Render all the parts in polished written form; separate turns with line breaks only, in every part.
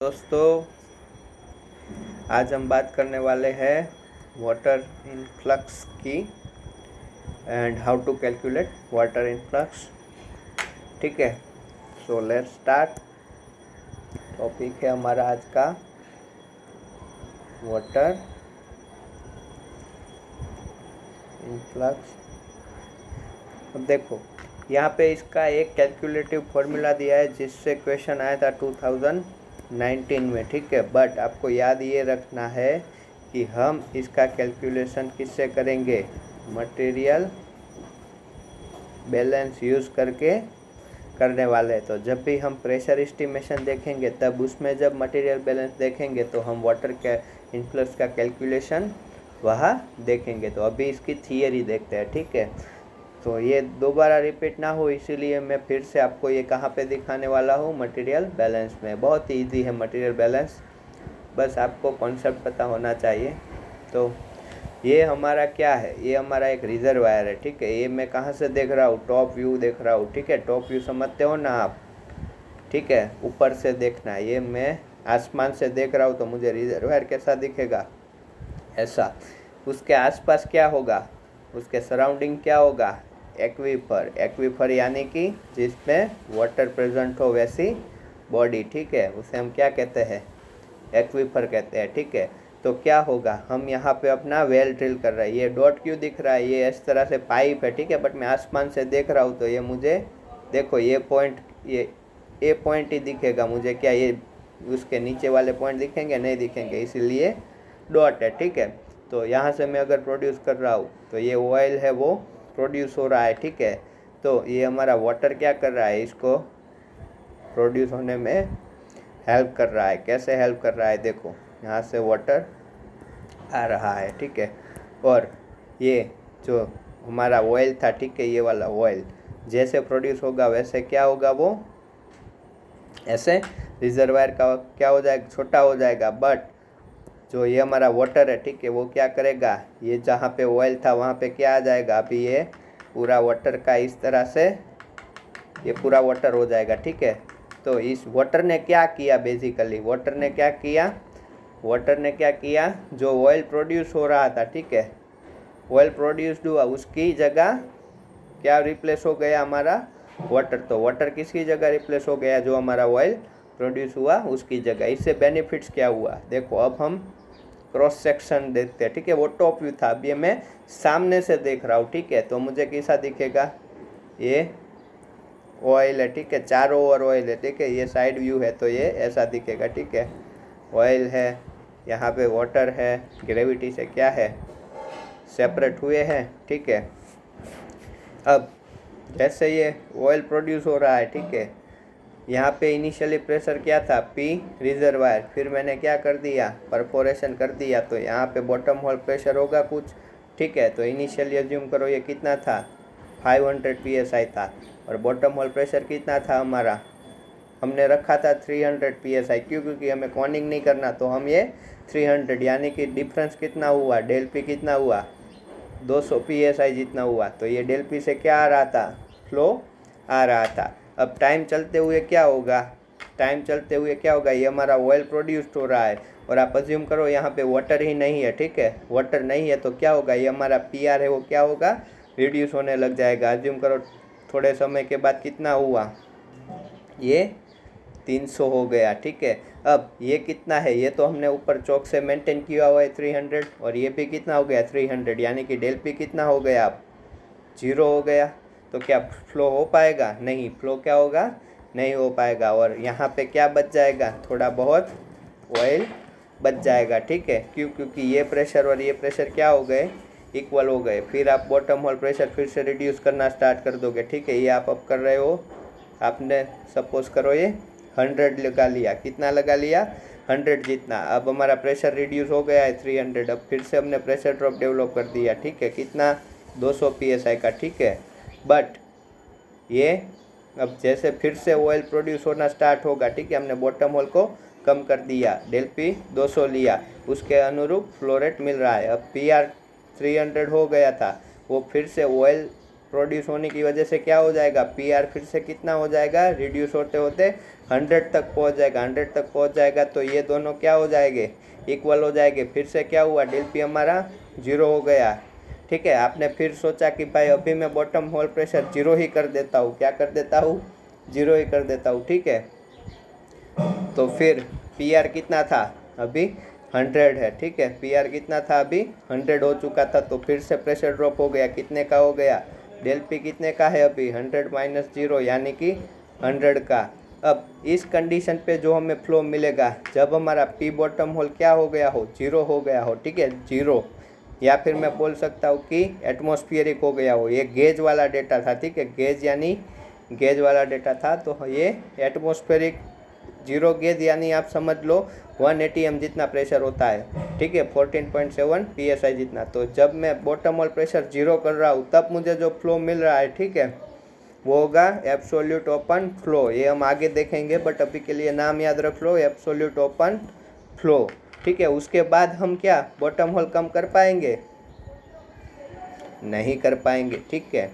दोस्तों, आज हम बात करने वाले हैं वाटर इनफ्लक्स की and how to calculate water influx. ठीक है, सो लेट्स स्टार्ट। टॉपिक है हमारा आज का वाटर इनफ्लक्स। अब देखो, यहाँ पे इसका एक कैलकुलेटिव फॉर्मूला दिया है जिससे क्वेश्चन आया था 2019 में। ठीक है, बट आपको याद ये रखना है कि हम इसका कैलकुलेशन किससे करेंगे, मटेरियल बैलेंस यूज़ करके करने वाले हैं। तो जब भी हम प्रेशर एस्टिमेशन देखेंगे तब उसमें जब मटेरियल बैलेंस देखेंगे तो हम वाटर के इनफ्लक्स का कैलकुलेशन वहाँ देखेंगे। तो अभी इसकी थियरी देखते हैं। ठीक है, तो ये दोबारा रिपीट ना हो इसीलिए मैं फिर से आपको ये कहाँ पे दिखाने वाला हूँ, मटेरियल बैलेंस में। बहुत ही ईजी है मटेरियल बैलेंस, बस आपको कॉन्सेप्ट पता होना चाहिए। तो ये हमारा क्या है, ये हमारा एक रिजर्वायर है। ठीक है, ये मैं कहाँ से देख रहा हूँ, टॉप व्यू देख रहा हूँ। ठीक है, टॉप व्यू समझते हो ना आप। ठीक है, ऊपर से देखना है। ये मैं आसमान से देख रहा हूँ तो मुझे रिजर्वायर कैसा दिखेगा, ऐसा। उसके आसपास क्या होगा, उसके सराउंडिंग क्या होगा, एक्वीफर। एक्वीफर यानी कि जिसमें वाटर प्रेजेंट हो वैसी बॉडी। ठीक है, उसे हम क्या कहते हैं, एक्वीफर कहते हैं। ठीक है, तो क्या होगा, हम यहाँ पे अपना वेल ड्रिल कर रहे हैं। ये डॉट क्यों दिख रहा है, ये इस तरह से पाइप है। ठीक है, बट मैं आसमान से देख रहा हूँ तो ये मुझे देखो, ये पॉइंट, ये पॉइंट ही दिखेगा मुझे। क्या ये उसके नीचे वाले पॉइंट दिखेंगे, नहीं दिखेंगे, इसीलिए डॉट है। ठीक है, तो यहाँ से मैं अगर प्रोड्यूस कर रहा हूँ तो ये ऑयल है वो प्रोड्यूस हो रहा है। ठीक है, तो ये हमारा वाटर क्या कर रहा है, इसको प्रोड्यूस होने में हेल्प कर रहा है। कैसे हेल्प कर रहा है, देखो यहाँ से वाटर आ रहा है। ठीक है, और ये जो हमारा ऑयल था, ठीक है, ये वाला ऑयल जैसे प्रोड्यूस होगा वैसे क्या होगा, वो ऐसे रिजर्वायर का क्या हो जाएगा, छोटा हो जाएगा। बट जो ये हमारा वाटर है, ठीक है, वो क्या करेगा, ये जहाँ पे ऑयल था वहाँ पे क्या आ जाएगा, अभी ये पूरा वाटर का इस तरह से ये पूरा वाटर हो जाएगा। ठीक है, तो इस वाटर ने क्या किया, बेसिकली वाटर ने क्या किया, वाटर ने क्या किया, जो ऑयल प्रोड्यूस हो रहा था, ठीक है, ऑयल प्रोड्यूस्ड हुआ, उसकी जगह क्या रिप्लेस हो गया, हमारा वाटर। तो वाटर किसकी जगह रिप्लेस हो गया, जो हमारा ऑयल प्रोड्यूस हुआ उसकी जगह। इससे बेनिफिट्स क्या हुआ, देखो अब हम क्रॉस सेक्शन देखते हैं। ठीक है, वो टॉप व्यू था, अब ये मैं सामने से देख रहा हूँ। ठीक है, तो मुझे कैसा दिखेगा, ये ऑयल है। ठीक है, चारों ओर ऑयल है। ठीक है, ये साइड व्यू है तो ये ऐसा दिखेगा। ठीक है, ऑयल है, यहाँ पे वाटर है, ग्रेविटी से क्या है, सेपरेट हुए हैं। ठीक है, अब जैसे ये ऑयल प्रोड्यूस हो रहा है, ठीक है, यहाँ पे इनिशियली प्रेशर क्या था, पी रिजर्वायर, फिर मैंने क्या कर दिया, परफोरेशन कर दिया, तो यहाँ पे बॉटम होल प्रेशर होगा कुछ। ठीक है, तो इनिशियली अज्यूम करो ये कितना था, 500 psi था, और बॉटम होल प्रेशर कितना था हमारा, हमने रखा था 300 psi। क्यों, क्योंकि हमें कॉनिंग नहीं करना, तो हम ये 300, यानी कि डिफरेंस कितना हुआ, डेल पी कितना हुआ, 200 psi जितना हुआ। तो ये डेल पी से क्या आ रहा था, फ्लो आ रहा था। अब टाइम चलते हुए क्या होगा, टाइम चलते हुए क्या होगा, ये हमारा ऑयल प्रोड्यूस्ड हो रहा है, और आप अज्यूम करो यहाँ पे वाटर ही नहीं है। ठीक है, वाटर नहीं है तो क्या होगा, ये हमारा पी आर है वो क्या होगा, रिड्यूस होने लग जाएगा। अज्यूम करो थोड़े समय के बाद कितना हुआ, ये 300 हो गया। ठीक है, अब ये कितना है, ये तो हमने ऊपर चौक से मेंटेन किया हुआ है 300, और ये भी कितना हो गया 300, यानी कि डेल पी कितना हो गया, अब 0 हो गया। तो क्या फ्लो हो पाएगा, नहीं, फ्लो क्या होगा, नहीं हो पाएगा। और यहाँ पे क्या बच जाएगा, थोड़ा बहुत ऑयल बच जाएगा। ठीक है, क्यों, क्योंकि ये प्रेशर और ये प्रेशर क्या हो गए, इक्वल हो गए। फिर आप बॉटम होल प्रेशर फिर से रिड्यूस करना स्टार्ट कर दोगे। ठीक है, ये आप अब कर रहे हो, आपने सपोज करो ये 100 लगा लिया, कितना लगा लिया, 100 जितना। अब हमारा प्रेशर रिड्यूस हो गया है 300, अब फिर से हमने प्रेशर ड्रॉप डेवलप कर दिया। ठीक है, कितना, 200 psi का। ठीक है, बट ये अब जैसे फिर से ऑयल प्रोड्यूस होना स्टार्ट होगा, ठीक है, हमने बॉटम होल को कम कर दिया, डेल पी 200 लिया, उसके अनुरूप फ्लो रेट मिल रहा है। अब पी आर 300 हो गया था, वो फिर से ऑयल प्रोड्यूस होने की वजह से क्या हो जाएगा, पी आर फिर से कितना हो जाएगा, रिड्यूस होते होते 100 तक पहुंच जाएगा। 100 तक पहुंच जाएगा तो ये दोनों क्या हो जाएंगे, इक्वल हो जाएंगे। फिर से क्या हुआ, डेल पी हमारा 0 हो गया। ठीक है, आपने फिर सोचा कि भाई अभी मैं बॉटम होल प्रेशर 0 ही कर देता हूँ, क्या कर देता हूँ, 0 ही कर देता हूँ। ठीक है, तो फिर पी आर कितना था, अभी 100 है। ठीक है, पी आर कितना था, अभी 100 हो चुका था। तो फिर से प्रेशर ड्रॉप हो गया, कितने का हो गया, डेल पी कितने का है अभी, 100 माइनस 0 यानी कि 100 का। अब इस कंडीशन पे जो हमें फ्लो मिलेगा, जब हमारा पी बॉटम होल क्या हो गया हो, 0 हो गया हो। ठीक है, 0, या फिर मैं बोल सकता हूँ कि एटमॉस्फेरिक हो गया हो। ये गेज वाला डेटा था। ठीक है, गेज यानी गेज वाला डेटा था, तो ये एटमॉस्फेरिक 0 गेज यानी आप समझ लो 1 ATM जितना प्रेशर होता है। ठीक है, 14.7 PSI जितना। तो जब मैं बॉटम होल प्रेशर 0 कर रहा हूँ तब मुझे जो फ्लो मिल रहा है, ठीक है, वो होगा एब्सोल्यूट ओपन फ्लो। ये हम आगे देखेंगे, बट अभी के लिए नाम याद रख लो, एब्सोल्यूट ओपन फ्लो। ठीक है, उसके बाद हम क्या बॉटम होल कम कर पाएंगे, नहीं कर पाएंगे। ठीक है,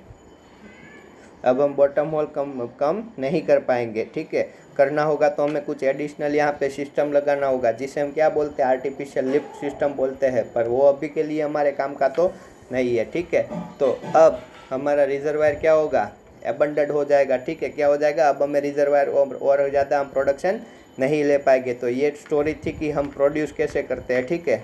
अब हम बॉटम होल कम नहीं कर पाएंगे। ठीक है, करना होगा तो हमें कुछ एडिशनल यहाँ पे सिस्टम लगाना होगा, जिसे हम क्या बोलते हैं, आर्टिफिशियल लिफ्ट सिस्टम बोलते हैं, पर वो अभी के लिए हमारे काम का तो नहीं है। ठीक है, तो अब हमारा रिजर्वायर क्या होगा, एबंडेंट हो जाएगा। ठीक है, क्या हो जाएगा, अब हमें रिजर्वायर और ज़्यादा हम प्रोडक्शन नहीं ले पाएंगे। तो ये स्टोरी थी कि हम प्रोड्यूस कैसे करते हैं। ठीक है,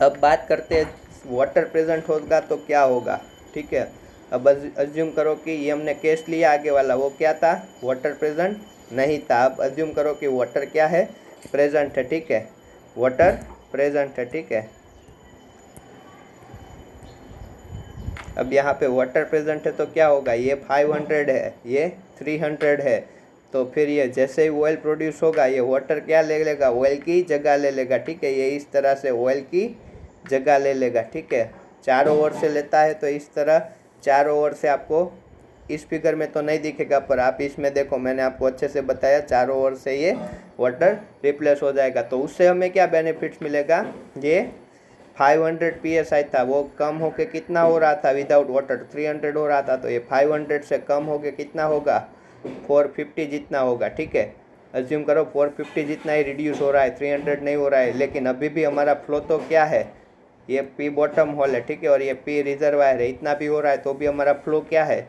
अब बात करते हैं वाटर प्रेजेंट होगा तो क्या होगा। ठीक है, अब अज्यूम करो कि ये हमने केस लिया आगे वाला, वो क्या था, वाटर प्रेजेंट नहीं था। अब अज्यूम करो कि वाटर क्या है, प्रेजेंट है। ठीक है, वाटर प्रेजेंट है। ठीक है, अब यहाँ पे वाटर प्रेजेंट है तो क्या होगा, ये 500 है, ये 300 है। तो फिर ये जैसे ही ऑयल प्रोड्यूस होगा, ये वाटर क्या ले लेगा, ऑयल की जगह ले लेगा। ठीक है, ये इस तरह से ऑयल की जगह ले लेगा। ठीक है, चारों ओर से लेता है, तो इस तरह चारों ओर से आपको इस फिगर में तो नहीं दिखेगा, पर आप इसमें देखो, मैंने आपको अच्छे से बताया, चारों ओर से ये वाटर रिप्लेस हो जाएगा। तो उससे हमें क्या बेनिफिट्स मिलेगा, ये 500 PSI था, वो कम होके कितना हो रहा था, विदाउट वाटर 300 हो रहा था, तो ये 500 से कम होके कितना होगा, 450 जितना होगा। ठीक है, अज्यूम करो 450 जितना ही रिड्यूस हो रहा है, 300 नहीं हो रहा है। लेकिन अभी भी हमारा फ्लो तो क्या है, ये पी बॉटम होल है। ठीक है, और ये पी रिजर्वायर है, इतना भी हो रहा है तो भी हमारा फ्लो क्या है,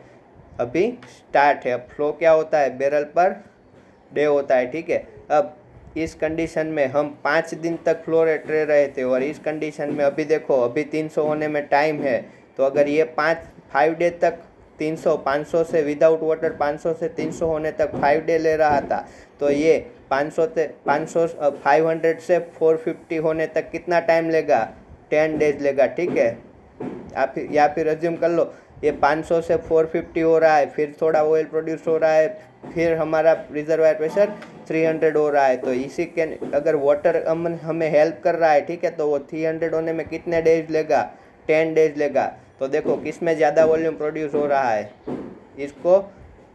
अभी स्टार्ट है। अब फ्लो क्या होता है, बैरल पर डे होता है। ठीक है, अब इस कंडीशन में हम 5 दिन तक फ्लो रेट रहे थे, और इस कंडीशन में अभी देखो, अभी 300 होने में टाइम है। तो अगर ये 5 डे तक 300, 500 से विदाउट वाटर 500 से 300 होने तक 5 डे ले रहा था, तो ये 500 500 से 450 होने तक कितना टाइम लेगा, 10 डेज लेगा। ठीक है, आप या फिर अज्यूम कर लो ये 500 से 450 हो रहा है, फिर थोड़ा ऑयल प्रोड्यूस हो रहा है, फिर हमारा रिजर्वायर प्रेशर 300 हो रहा है। तो इसी के अगर वाटर हमें हेल्प कर रहा है, ठीक है, तो वो 300 होने में कितने डेज लेगा, 10 डेज लेगा। तो देखो किस में ज़्यादा वॉल्यूम प्रोड्यूस हो रहा है, इसको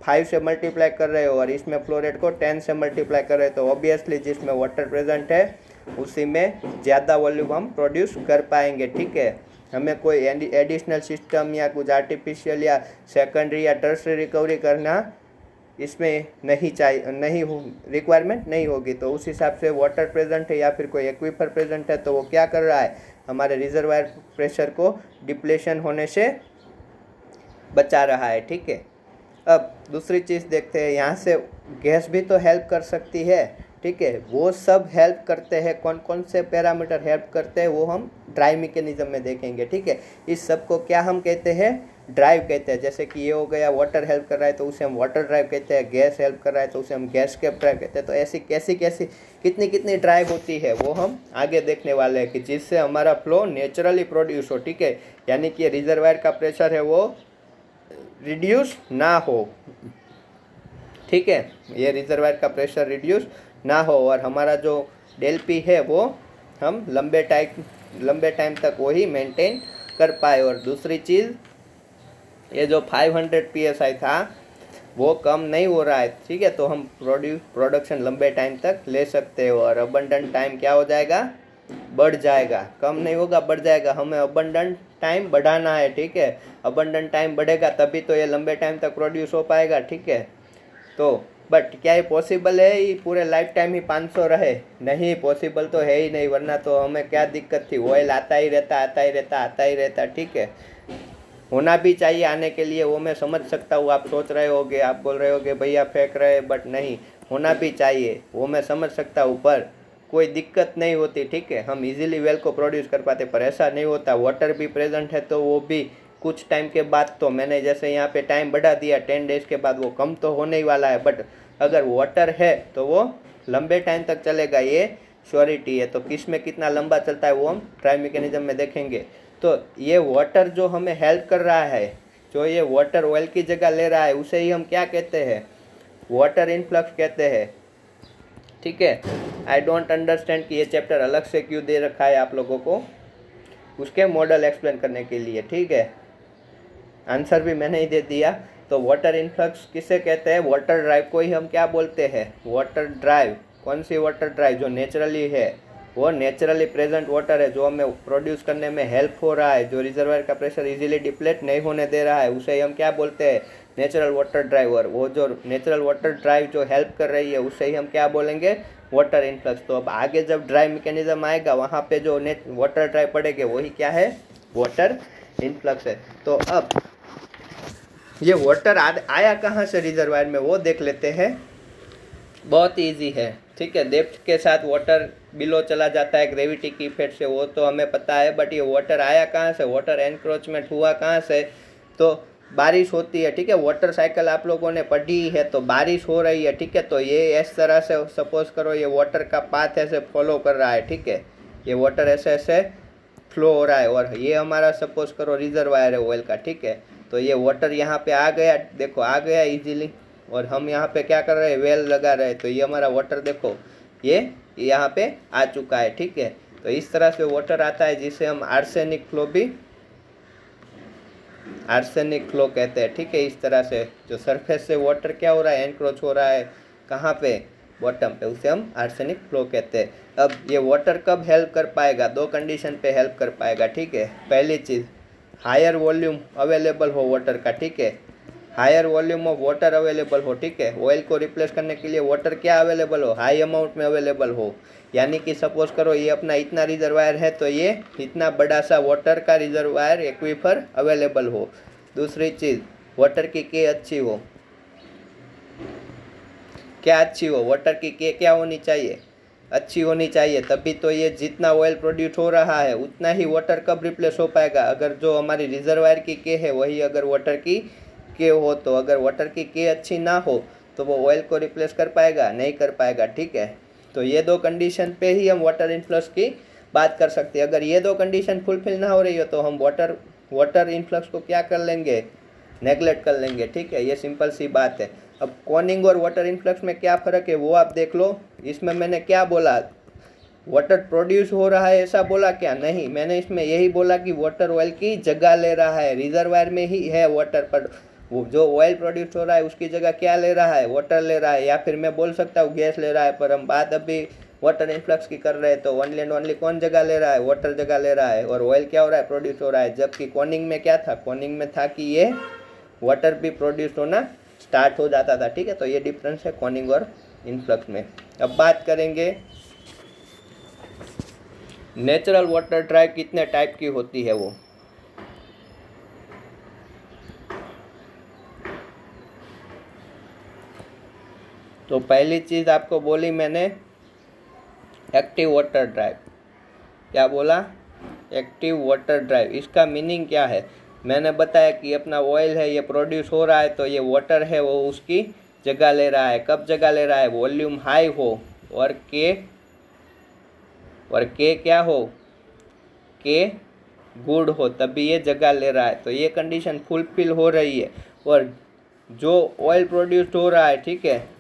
5 से मल्टीप्लाई कर रहे हो और इसमें फ्लो रेट को 10 से मल्टीप्लाई कर रहे हो, तो ऑब्वियसली जिसमें वाटर प्रेजेंट है उसी में ज़्यादा वॉल्यूम हम प्रोड्यूस कर पाएंगे। ठीक है, हमें कोई एडिशनल सिस्टम या कुछ आर्टिफिशियल या सेकेंडरी या टर्सरी रिकवरी करना इसमें नहीं चाहिए, नहीं हो, रिक्वायरमेंट नहीं होगी। तो उस हिसाब से वाटर प्रेजेंट है या फिर कोई एक्वीफर प्रेजेंट है, तो वो क्या कर रहा है, हमारे रिजर्वायर प्रेशर को डिप्लेशन होने से बचा रहा है। ठीक है, अब दूसरी चीज़ देखते हैं, यहाँ से गैस भी तो हेल्प कर सकती है। ठीक है, वो सब हेल्प करते हैं, कौन कौन से पैरामीटर हेल्प करते हैं वो हम ड्राइव मैकेनिज्म में देखेंगे। ठीक है, इस सब को क्या हम कहते हैं, ड्राइव कहते हैं। जैसे कि ये हो गया वाटर हेल्प कर रहा है तो उसे हम वाटर ड्राइव कहते हैं, गैस हेल्प कर रहा है तो उसे हम गैस कैप ड्राइव कहते हैं। तो ऐसी कैसी कैसी कितनी कितनी ड्राइव होती है वो हम आगे देखने वाले हैं, कि जिससे हमारा फ्लो नेचुरली प्रोड्यूस हो। ठीक है, यानी कि रिजर्वायर का प्रेशर है वो रिड्यूस ना हो। ठीक है, ये रिजर्वायर का प्रेशर रिड्यूस ना हो और हमारा जो डेल पी है वो हम लंबे टाइम तक वही मेंटेन कर पाए। और दूसरी चीज़, ये जो 500 PSI था वो कम नहीं हो रहा है। ठीक है, तो हम प्रोडक्शन लंबे टाइम तक ले सकते हो और अबंडेंट टाइम क्या हो जाएगा, बढ़ जाएगा, कम नहीं होगा, बढ़ जाएगा। हमें अबंडेंट टाइम बढ़ाना है, ठीक है। अबंडेंट टाइम बढ़ेगा तभी तो ये लंबे टाइम तक प्रोड्यूस हो पाएगा, ठीक है। तो बट क्या ये पॉसिबल है ये पूरे लाइफ टाइम ही 500 रहे? नहीं, पॉसिबल तो है ही नहीं, वरना तो हमें क्या दिक्कत थी। ऑयल आता ही रहता, आता ही रहता, आता ही रहता, ठीक है। होना भी चाहिए आने के लिए, वो मैं समझ सकता हूँ। आप सोच रहे होगे, आप बोल रहे होगे भैया फेंक रहे, बट नहीं, होना भी चाहिए, वो मैं समझ सकता हूँ, पर कोई दिक्कत नहीं होती, ठीक है। हम इजीली वेल को प्रोड्यूस कर पाते, पर ऐसा नहीं होता। वाटर भी प्रेजेंट है तो वो भी कुछ टाइम के बाद, तो मैंने जैसे यहाँ पे टाइम बढ़ा दिया 10 डेज के बाद, वो कम तो होने ही वाला है। बट अगर वाटर है तो वो लंबे टाइम तक चलेगा, ये श्योरिटी है। तो किस में कितना लंबा चलता है वो हम ड्राई मैकेनिज्म में देखेंगे। तो ये वाटर जो हमें हेल्प कर रहा है, जो ये वाटर ऑयल की जगह ले रहा है, उसे ही हम क्या कहते हैं? वाटर इनफ्लक्स कहते हैं, ठीक है। आई डोंट अंडरस्टैंड कि ये चैप्टर अलग से क्यों दे रखा है आप लोगों को, उसके मॉडल एक्सप्लेन करने के लिए, ठीक है। आंसर भी मैंने ही दे दिया। तो वाटर इनफ्लक्स किसे कहते हैं? वाटर ड्राइव को ही हम क्या बोलते हैं? Water drive. कौन सी वाटर ड्राइव? जो नेचुरली है, वो नेचुरली प्रेजेंट वाटर है, जो हमें प्रोड्यूस करने में हेल्प हो रहा है, जो रिजर्वायर का प्रेशर इजीली डिप्लेट नहीं होने दे रहा है, उसे हम क्या बोलते हैं? Natural water driver. वो जो नेचुरल वाटर ड्राइव जो हेल्प कर रही है, उसे ही हम क्या बोलेंगे? Water influx. तो अब आगे जब ड्राइव मैकेनिज्म आएगा, वहाँ पे जो वाटर ड्राइव पड़ेंगे, वही क्या है? वाटर इनफ्लक्स है। तो अब ये वाटर आया कहाँ से रिजर्वायर में, वो देख लेते हैं। बहुत इजी है, ठीक है। डेप्थ के साथ वाटर बिलो चला जाता है ग्रेविटी की इफेक्ट से, वो तो हमें पता है। बट ये वाटर आया कहाँ से? वाटर एनक्रोचमेंट हुआ कहाँ से? तो बारिश होती है, ठीक है। वाटर साइकिल आप लोगों ने पढ़ी है, तो बारिश हो रही है, ठीक है। तो ये इस तरह से सपोज करो, ये वाटर का पाथ ऐसे फॉलो कर रहा है, ठीक है। ये वाटर ऐसे ऐसे फ्लो हो रहा है, और ये हमारा सपोज करो रिजर्वायर है ऑयल का, ठीक है। तो ये वाटर यहाँ पे आ गया, देखो आ गया इजीली, और हम यहाँ पे क्या कर रहे हैं? वेल लगा रहे हैं। तो ये हमारा वाटर देखो, ये यहाँ पे आ चुका है, ठीक है। तो इस तरह से वाटर आता है, जिसे हम आर्सेनिक फ्लो भी, आर्सेनिक फ्लो कहते हैं, ठीक है। इस तरह से जो सरफेस से वाटर क्या हो रहा है? एनक्रोच हो रहा है, कहाँ पे? बॉटम पे, उसे हम आर्सेनिक फ्लो कहते हैं। अब ये वाटर कब हेल्प कर पाएगा? दो कंडीशन पे हेल्प कर पाएगा, ठीक है। पहली चीज़, हायर वॉल्यूम अवेलेबल हो वाटर का, ठीक है। Higher volume of water available हो, ठीक है। ऑयल को रिप्लेस करने के लिए वाटर क्या अवेलेबल हो? हाई अमाउंट में अवेलेबल हो। यानी कि सपोज करो ये अपना इतना रिजर्वायर है, तो ये इतना बड़ा सा वाटर का रिजर्वायर एक्वीफर अवेलेबल हो। दूसरी चीज़, वाटर की के अच्छी हो। क्या अच्छी हो? वाटर की के क्या होनी चाहिए? अच्छी होनी चाहिए, तभी तो ये जितना ऑयल प्रोड्यूस हो रहा है उतना ही वाटर कब रिप्लेस हो पाएगा? अगर जो हमारी रिजर्वायर की के है वही अगर वाटर की के हो, तो अगर वाटर की के अच्छी ना हो तो वो ऑयल को रिप्लेस कर पाएगा? नहीं कर पाएगा, ठीक है। तो ये दो कंडीशन पे ही हम वाटर इनफ्लक्स की बात कर सकते हैं। अगर ये दो कंडीशन फुलफिल ना हो रही हो तो हम वाटर इनफ्लक्स को क्या कर लेंगे? नेगलेक्ट कर लेंगे, ठीक है। ये सिंपल सी बात है। अब कॉनिंग और वाटर इनफ्लक्स में क्या फ़र्क है वो आप देख लो। इसमें मैंने क्या बोला? वाटर प्रोड्यूस हो रहा है ऐसा बोला क्या? नहीं, मैंने इसमें यही बोला कि वाटर ऑयल की जगह ले रहा है, रिजर्वायर में ही है वाटर, पर वो जो ऑयल प्रोड्यूस हो रहा है उसकी जगह क्या ले रहा है? वाटर ले रहा है। या फिर मैं बोल सकता हूँ गैस ले रहा है, पर हम बात अभी वाटर इनफ्लक्स की कर रहे हैं। तो ओनली एंड ओनली कौन जगह ले रहा है? वाटर जगह ले रहा है, और ऑयल क्या हो रहा है? प्रोड्यूस हो रहा है। जबकि कॉनिंग में क्या था? कॉनिंग में था कि ये वाटर भी प्रोड्यूस होना स्टार्ट हो जाता था, ठीक है। तो ये डिफरेंस है कॉनिंग और इनफ्लक्स में। अब बात करेंगे नेचुरल वाटर ड्राइव कितने टाइप की होती है वो। तो पहली चीज़ आपको बोली मैंने, एक्टिव वाटर ड्राइव। क्या बोला? Active water drive. इसका मीनिंग क्या है? मैंने बताया कि अपना ऑयल है, ये प्रोड्यूस हो रहा है, तो ये वाटर है वो उसकी जगह ले रहा है। कब जगह ले रहा है? वॉल्यूम हाई हो और के क्या हो? के गुड हो, तभी ये जगह ले रहा है। तो ये कंडीशन फुलफिल हो रही है। और जो ऑयल प्रोड्यूस्ड हो रहा है, ठीक है,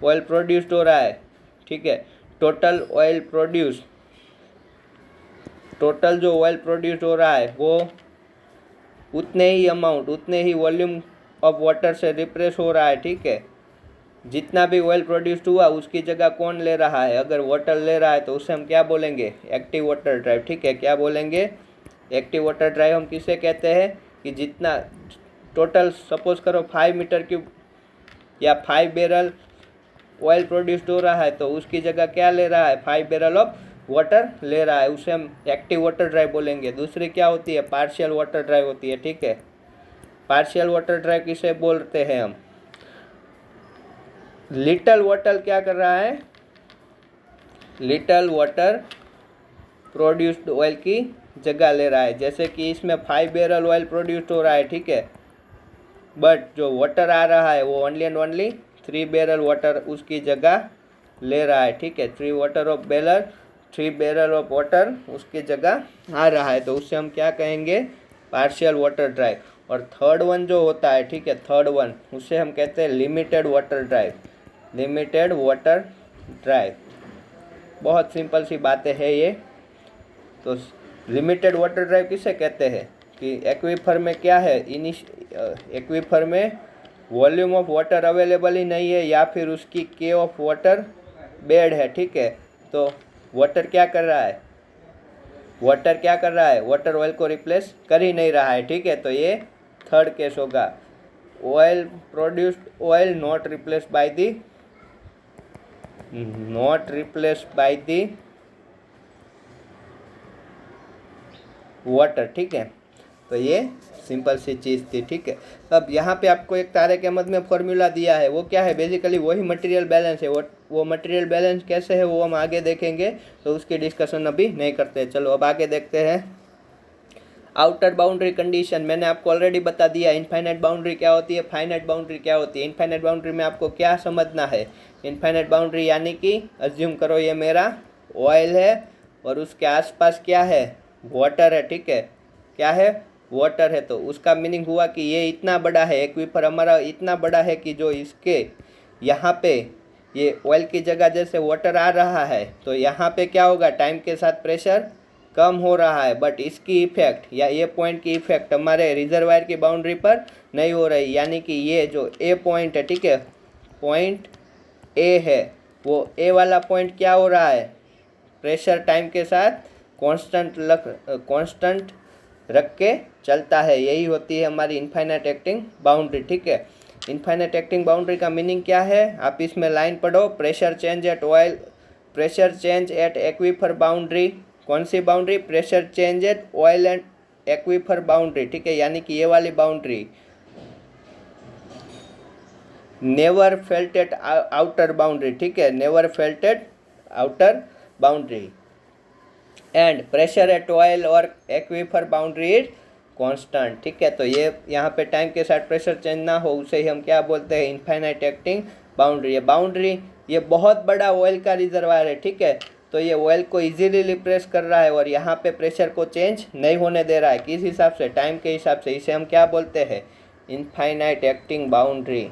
ऑयल प्रोड्यूस्ड हो रहा है, ठीक है, टोटल जो ऑयल प्रोड्यूस हो रहा है वो उतने ही अमाउंट, उतने ही वॉल्यूम ऑफ वाटर से रिप्लेस हो रहा है, ठीक है। जितना भी ऑयल प्रोड्यूस्ड हुआ उसकी जगह कौन ले रहा है, अगर वाटर ले रहा है तो उसे हम क्या बोलेंगे, एक्टिव वाटर ड्राइव। ठीक है, क्या बोलेंगे, एक्टिव वाटर ड्राइव। हम किसे कहते हैं कि जितना टोटल सपोज करो 5 मीटर क्यूब या 5 बैरल ऑयल प्रोड्यूस्ड हो रहा है तो उसकी जगह क्या ले रहा है, 5 बैरल ऑफ वाटर ले रहा है, उसे हम एक्टिव वाटर ड्राइव बोलेंगे। दूसरी क्या होती है, पार्शियल वाटर ड्राइव होती है। ठीक है, पार्शियल वाटर ड्राइव किसे बोलते हैं हम, लिटल वाटर क्या कर रहा है, लिटल वाटर प्रोड्यूस्ड ऑयल की जगह ले रहा है। जैसे कि इसमें 5 बैरल ऑयल प्रोड्यूस्ड हो रहा है, ठीक है, बट जो वाटर आ रहा है वो only and only 3 barrel water उसकी जगह ले रहा है। ठीक है, 3 बैरल ऑफ वाटर उसकी जगह आ रहा है, तो उससे हम क्या कहेंगे, पार्शियल वाटर ड्राइव। और थर्ड वन जो होता है, ठीक है, थर्ड वन उसे हम कहते हैं limited water drive, limited water drive. बहुत सिंपल सी बातें है ये। तो लिमिटेड वाटर ड्राइव किसे कहते हैं कि एक्वीफर में क्या है, एक्वीफर में वॉल्यूम ऑफ वाटर अवेलेबल ही नहीं है या फिर उसकी के ऑफ वाटर बेड है। ठीक है, तो वाटर क्या कर रहा है, वाटर क्या कर रहा है, वाटर ऑयल को रिप्लेस कर ही नहीं रहा है। ठीक है, तो ये थर्ड केस होगा, oil produced oil not replace by the water. ठीक है, तो ये सिंपल सी चीज़ थी। ठीक है, अब यहाँ पे आपको एक तारिक अहमद में फॉर्मूला दिया है, वो क्या है, बेसिकली वही मटेरियल बैलेंस है। वो मटेरियल बैलेंस कैसे है वो हम आगे देखेंगे, तो उसकी डिस्कशन अभी नहीं करते। चलो अब आगे देखते हैं। आउटर बाउंड्री कंडीशन मैंने आपको ऑलरेडी बता दिया। इनफाइनाइट बाउंड्री क्या होती है, फाइनाइट बाउंड्री क्या होती है। इनफाइनाइट बाउंड्री में आपको क्या समझना है, इनफाइनाइट बाउंड्री यानी कि अज्यूम करो ये मेरा ऑयल है और उसके आसपास क्या है, वाटर है। ठीक है, क्या है, वाटर है। तो उसका मीनिंग हुआ कि ये इतना बड़ा है, एक्वीफर हमारा इतना बड़ा है कि जो इसके यहाँ पे ये ऑयल की जगह जैसे वाटर आ रहा है तो यहाँ पे क्या होगा, टाइम के साथ प्रेशर कम हो रहा है, बट इसकी इफेक्ट या ये पॉइंट की इफेक्ट हमारे रिजर्वायर की बाउंड्री पर नहीं हो रही। यानी कि ये जो ए पॉइंट है, ठीक है, पॉइंट ए है, वो ए वाला पॉइंट क्या हो रहा है, प्रेशर टाइम के साथ कांस्टेंट रख के चलता है। यही होती है हमारी इनफाइनाइट एक्टिंग बाउंड्री। ठीक है, इनफाइनाइट एक्टिंग बाउंड्री का मीनिंग क्या है, आप इसमें लाइन पढ़ो, pressure change at aquifer boundary. कौन सी boundary, pressure change at oil and aquifer boundary. ठीक है, यानी कि ये वाली boundary, never felt at outer boundary. ठीक है, never felt at outer boundary and pressure at oil और एक्वीफर बाउंड्री इज कांस्टेंट। ठीक है, तो ये यहाँ पे टाइम के साथ प्रेशर चेंज ना हो उसे ही हम क्या बोलते हैं, इनफाइनाइट एक्टिंग बाउंड्री। ये बाउंड्री ये बहुत बड़ा ऑयल का रिजर्वायर है। ठीक है, तो ये ऑयल को इजीली रिप्लेस कर रहा है और यहाँ पे प्रेशर को चेंज नहीं होने दे रहा है। किस हिसाब से, टाइम के हिसाब से। इसे हम क्या बोलते हैं, इनफाइनाइट एक्टिंग बाउंड्री।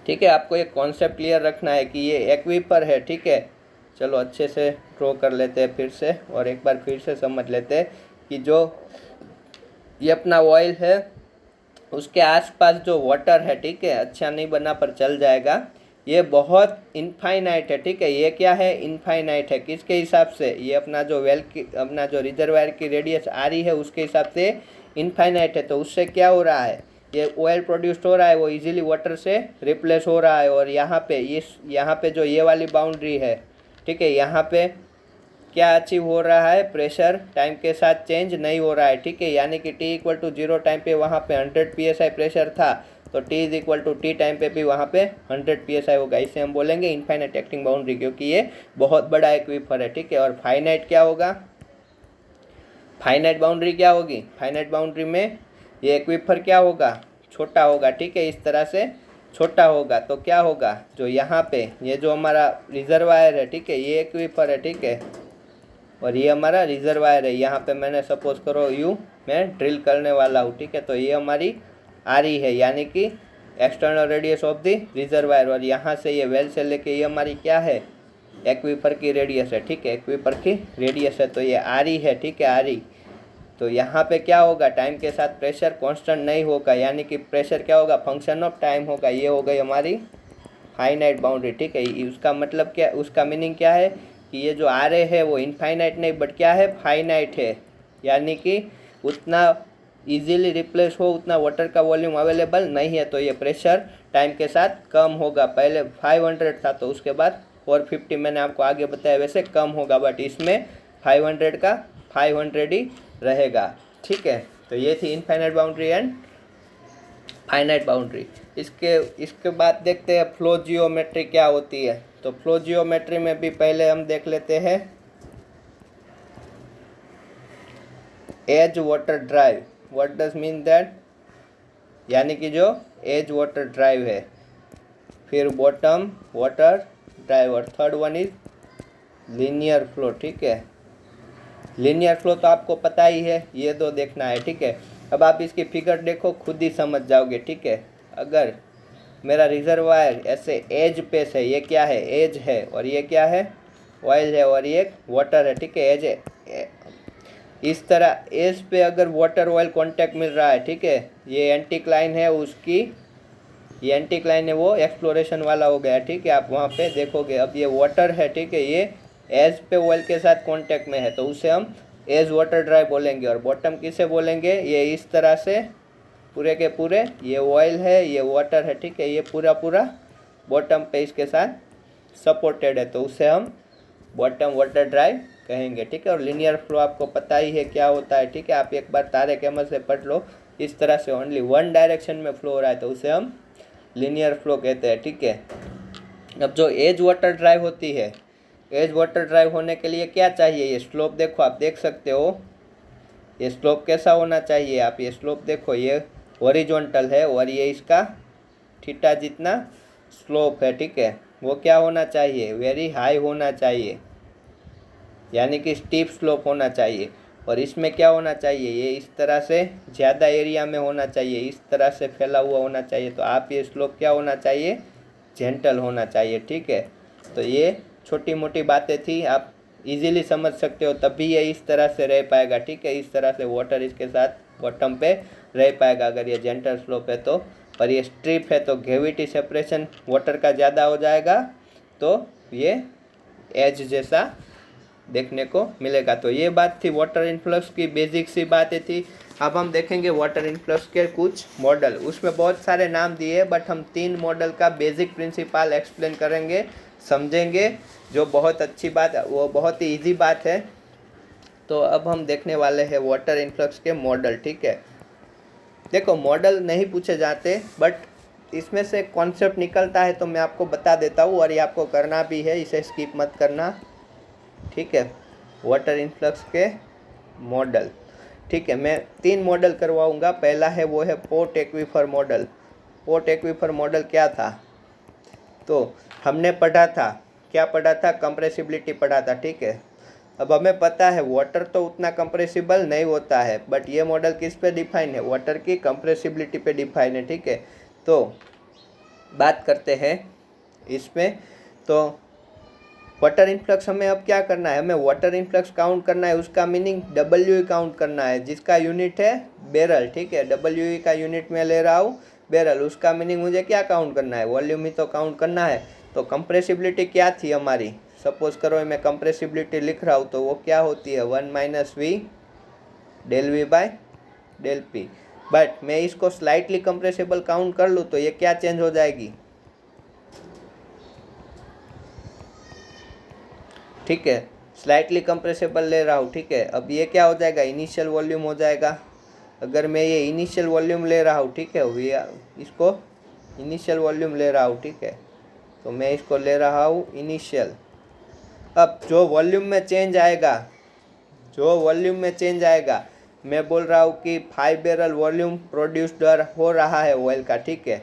ठीक है, आपको एक कॉन्सेप्ट क्लियर रखना है कि ये एक्वीफर है। ठीक है, चलो अच्छे से ड्रॉ कर लेते हैं फिर से और एक बार फिर से समझ लेते हैं कि जो ये अपना ऑयल है उसके आसपास जो वाटर है, ठीक है, अच्छा नहीं बना पर चल जाएगा, ये बहुत इनफाइनाइट है। ठीक है, ये क्या है, इनफाइनाइट है। किसके हिसाब से, ये अपना जो अपना जो रिजर्वायर की रेडियस आ रही है उसके हिसाब से इनफाइनाइट है। तो उससे क्या हो रहा है, ये ऑयल प्रोड्यूस्ड हो रहा है वो इजीली वाटर से रिप्लेस हो रहा है। और यहाँ पे जो ये वाली बाउंड्री है, ठीक है, यहाँ पे क्या अचीव हो रहा है, प्रेशर टाइम के साथ चेंज नहीं हो रहा है। ठीक है, यानी कि t=0 टाइम पे वहाँ पे 100 psi प्रेशर था, तो t=t टाइम पे भी वहाँ पे 100 psi होगा। इसे हम बोलेंगे इनफाइनाइट एक्टिंग बाउंड्री, क्योंकि ये बहुत बड़ा एक्वीफर है। ठीक है, और फाइनाइट क्या होगा, फाइनाइट बाउंड्री क्या होगी, फाइनाइट बाउंड्री में ये एक्वीफर क्या होगा, छोटा होगा। ठीक है, इस तरह से छोटा होगा तो क्या होगा, जो यहाँ पे ये जो हमारा रिजर्वायर है, ठीक है, ये एक्वीफर है। ठीक है, और ये हमारा रिजर्वायर है। यहाँ पे मैंने सपोज करो मैं ड्रिल करने वाला हूँ। ठीक है, तो ये हमारी आरी है, यानी कि external radius of the reservoir. और यहाँ से ये वेल से लेके ये हमारी क्या है, एक्वीफर की रेडियस है। ठीक है, एक्वीफर की रेडियस है, तो ये आरी है। ठीक है, आरी तो यहाँ पे क्या होगा, टाइम के साथ प्रेशर कांस्टेंट नहीं होगा, यानी कि प्रेशर क्या होगा, फंक्शन ऑफ टाइम होगा। ये हो गई हमारी फाइनाइट बाउंड्री, ठीक है। उसका मतलब क्या, उसका मीनिंग क्या है कि ये जो आ रहे है वो इनफाइनाइट नहीं बट क्या है, फाइनाइट है, यानी कि उतना इजीली रिप्लेस हो उतना वाटर का वॉल्यूम अवेलेबल नहीं है, तो ये प्रेशर टाइम के साथ कम होगा। पहले 500 था तो उसके बाद 450 मैंने आपको आगे बताया वैसे कम होगा, बट इसमें 500 का 500 ही रहेगा, ठीक है। तो ये थी infinite boundary and finite boundary. इसके बाद देखते हैं फ्लो जियोमेट्री क्या होती है। तो फ्लो जियोमेट्री में भी पहले हम देख लेते हैं edge water drive. What does mean that, यानी कि जो एज वाटर ड्राइव है, फिर बॉटम वाटर ड्राइव, और third one is linear flow, ठीक है। लीनियर फ्लो तो आपको पता ही है, ये दो देखना है, ठीक है। अब आप इसकी फिगर देखो, खुद ही समझ जाओगे, ठीक है। अगर मेरा रिजर्वायर ऐसे एज पे है, ये क्या है, एज है, और ये क्या है, ऑयल है, और ये वाटर है, ठीक है। एज है, इस तरह एज पे अगर वाटर ऑयल कांटेक्ट मिल रहा है, ठीक है, ये एंटीक्लाइन है उसकी, ये एंटीक्लाइन है वो एक्सप्लोरेशन वाला हो गया, ठीक है। आप वहाँ पे देखोगे, अब ये वाटर है, ठीक है, ये एज पे ऑयल के साथ कांटेक्ट में है, तो उसे हम एज वाटर ड्राइव बोलेंगे। और बॉटम किसे बोलेंगे, ये इस तरह से पूरे के पूरे, ये ऑयल है, ये वाटर है, ठीक है, ये पूरा पूरा बॉटम पे इसके साथ सपोर्टेड है, तो उसे हम बॉटम वाटर ड्राइव कहेंगे, ठीक है। और लीनियर फ्लो आपको पता ही है क्या होता है, ठीक है। आप एक बार तारे कैमल से पढ़ लो, इस तरह से ओनली वन डायरेक्शन में फ्लो हो रहा है, तो उसे हम लीनियर फ्लो कहते हैं, ठीक है। अब जो एज वाटर ड्राइव होती है, एज वाटर ड्राइव होने के लिए क्या चाहिए, ये स्लोप देखो, आप देख सकते हो ये स्लोप कैसा होना चाहिए। आप ये स्लोप देखो, ये हॉरिजॉन्टल है और ये इसका थीटा जितना स्लोप है, ठीक है। वो क्या होना चाहिए, वेरी हाई होना चाहिए, यानी कि स्टीप स्लोप होना चाहिए। और इसमें क्या होना चाहिए, ये इस तरह से ज़्यादा एरिया में होना चाहिए, इस तरह से फैला हुआ होना चाहिए। तो आप ये स्लोप क्या होना चाहिए, जेंटल होना चाहिए, ठीक है। तो ये छोटी मोटी बातें थी, आप इजीली समझ सकते हो, तभी ये इस तरह से रह पाएगा, ठीक है। इस तरह से वाटर इसके साथ बॉटम पे रह पाएगा अगर ये जेंटल स्लोप है तो। और ये स्ट्रिप है तो ग्रेविटी सेपरेशन वाटर का ज़्यादा हो जाएगा, तो ये एज जैसा देखने को मिलेगा। तो ये बात थी वाटर इनफ्लक्स की, बेसिक सी बातें थी। अब हम देखेंगे वाटर इनफ्लक्स के कुछ मॉडल, उसमें बहुत सारे नाम दिए, बट हम 3 मॉडल का बेसिक प्रिंसिपल एक्सप्लेन करेंगे, समझेंगे, जो बहुत अच्छी बात, वो बहुत ही ईजी बात है। तो अब हम देखने वाले हैं वाटर इनफ्लक्स के मॉडल, ठीक है। देखो मॉडल नहीं पूछे जाते, बट इसमें से कॉन्सेप्ट निकलता है, तो मैं आपको बता देता हूँ, और ये आपको करना भी है, इसे स्किप मत करना, ठीक है। वाटर इनफ्लक्स के मॉडल, ठीक है, मैं 3 मॉडल करवाऊंगा। पहला है वो है port aquifer model. Port aquifer model क्या था, तो हमने पढ़ा था, क्या पढ़ा था, कंप्रेसिबिलिटी पढ़ा था, ठीक है। अब हमें पता है वाटर तो उतना कंप्रेसिबल नहीं होता है, बट ये मॉडल किस पे डिफाइन है, वाटर की कंप्रेसिबिलिटी पे डिफाइन है, ठीक है। तो बात करते हैं इसमें, तो वाटर इनफ्लक्स हमें अब क्या करना है, हमें वाटर इनफ्लक्स काउंट करना है, उसका मीनिंग WE काउंट करना है, जिसका यूनिट है बैरल, ठीक है। WE का यूनिट में ले रहा हूँ बैरल, उसका मीनिंग मुझे क्या काउंट करना है, वॉल्यूम ही तो काउंट करना है। तो कंप्रेसिबिलिटी क्या थी हमारी, सपोज करो मैं कंप्रेसिबिलिटी लिख रहा हूँ, तो वो क्या होती है 1 - V del V by del P। But मैं इसको स्लाइटली कंप्रेसिबल काउंट कर लूँ तो ये क्या चेंज हो जाएगी, ठीक है, स्लाइटली कंप्रेसिबल ले रहा हूँ, ठीक है। अब ये क्या हो जाएगा, इनिशियल वॉल्यूम हो जाएगा। अगर मैं ये इनिशियल वॉल्यूम ले रहा हूँ, ठीक है, इसको इनिशियल वॉल्यूम ले रहा हूँ, ठीक है, तो मैं इसको ले रहा हूँ इनिशियल। अब जो वॉल्यूम में चेंज आएगा, जो वॉल्यूम में चेंज आएगा, मैं बोल रहा हूँ कि 5 बैरल वॉल्यूम प्रोड्यूस्ड हो रहा है ऑयल का, ठीक है।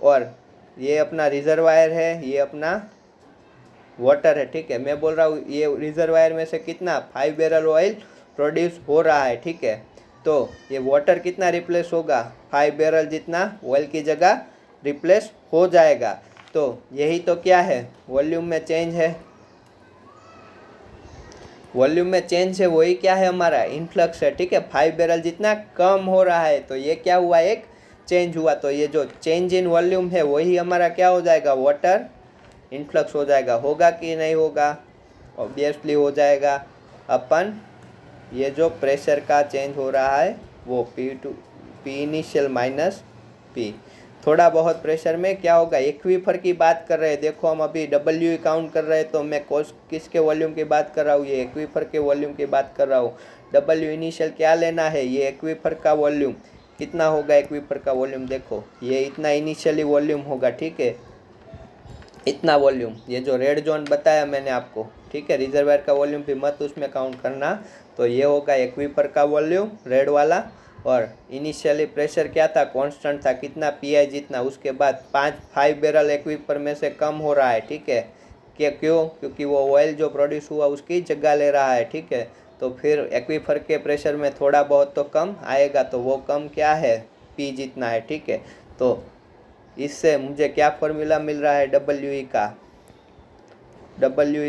और ये अपना रिजर्वायर है, ये अपना वाटर है, ठीक है। मैं बोल रहा हूँ ये रिजर्वायर में से कितना 5 बैरल ऑयल प्रोड्यूस हो रहा है, ठीक है। तो ये वाटर कितना रिप्लेस होगा, 5 बैरल जितना ऑयल की जगह रिप्लेस हो जाएगा। तो यही तो क्या है, वॉल्यूम में चेंज है। वॉल्यूम में चेंज है वही क्या है हमारा इनफ्लक्स है, ठीक है। 5 बैरल जितना कम हो रहा है तो ये क्या हुआ, एक चेंज हुआ। तो ये जो चेंज इन वॉल्यूम है वही हमारा क्या हो जाएगा, वाटर इनफ्लक्स हो जाएगा। होगा कि नहीं होगा, ऑब्वियसली हो जाएगा। अपन ये जो प्रेशर का चेंज हो रहा है वो पी इनिशियल माइनस पी, थोड़ा बहुत प्रेशर में क्या होगा, एक्वीफर की बात कर रहे हैं। देखो हम अभी डब्ल्यू काउंट कर रहे हैं तो मैं किसके वॉल्यूम की बात कर रहा हूँ, ये एक्वीफर के वॉल्यूम की बात कर रहा हूँ। डब्ल्यू इनिशियल क्या लेना है, ये एक्वीफर का वॉल्यूम कितना होगा, एक्वीफर का वॉल्यूम देखो ये इतना इनिशियली वॉल्यूम होगा, ठीक है, इतना वॉल्यूम। ये जो रेड जोन बताया मैंने आपको, ठीक है, रिजर्वायर का वॉल्यूम भी मत उसमें काउंट करना। तो ये होगा एक्वीफर का वॉल्यूम रेड वाला, और इनिशियली प्रेशर क्या था, कांस्टेंट था, कितना पीआई जितना। उसके बाद 5 बैरल एक्वीफर में से कम हो रहा है, ठीक है, क्यों, क्योंकि वो ऑयल जो प्रोड्यूस हुआ उसकी जगह ले रहा है, ठीक है। तो फिर एक्वीफर के प्रेशर में थोड़ा बहुत तो कम आएगा, तो वो कम क्या है, पी जितना है, ठीक है। तो इससे मुझे क्या फॉर्मूला मिल रहा है, डब्ल्यू ई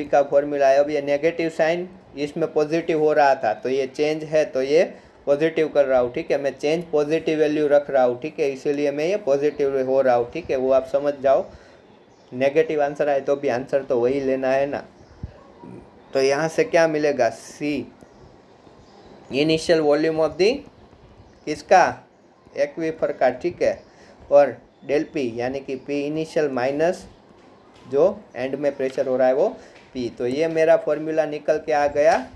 का फॉर्मूला है। अब ये नेगेटिव साइन इसमें पॉजिटिव हो रहा था, तो ये चेंज है तो ये पॉजिटिव कर रहा हूँ, ठीक है। मैं चेंज पॉजिटिव वैल्यू रख रहा हूँ, ठीक है, इसीलिए मैं ये पॉजिटिव हो रहा हूँ, ठीक है, वो आप समझ जाओ। नेगेटिव आंसर आए तो भी आंसर तो वही लेना है ना। तो यहाँ से क्या मिलेगा, सी इनिशियल वॉल्यूम ऑफ दी किसका, एक्वीफर का, ठीक है, और डेल पी यानी कि पी इनिशियल माइनस जो एंड में प्रेशर हो रहा है वो पी। तो ये मेरा फॉर्मूला निकल के आ गया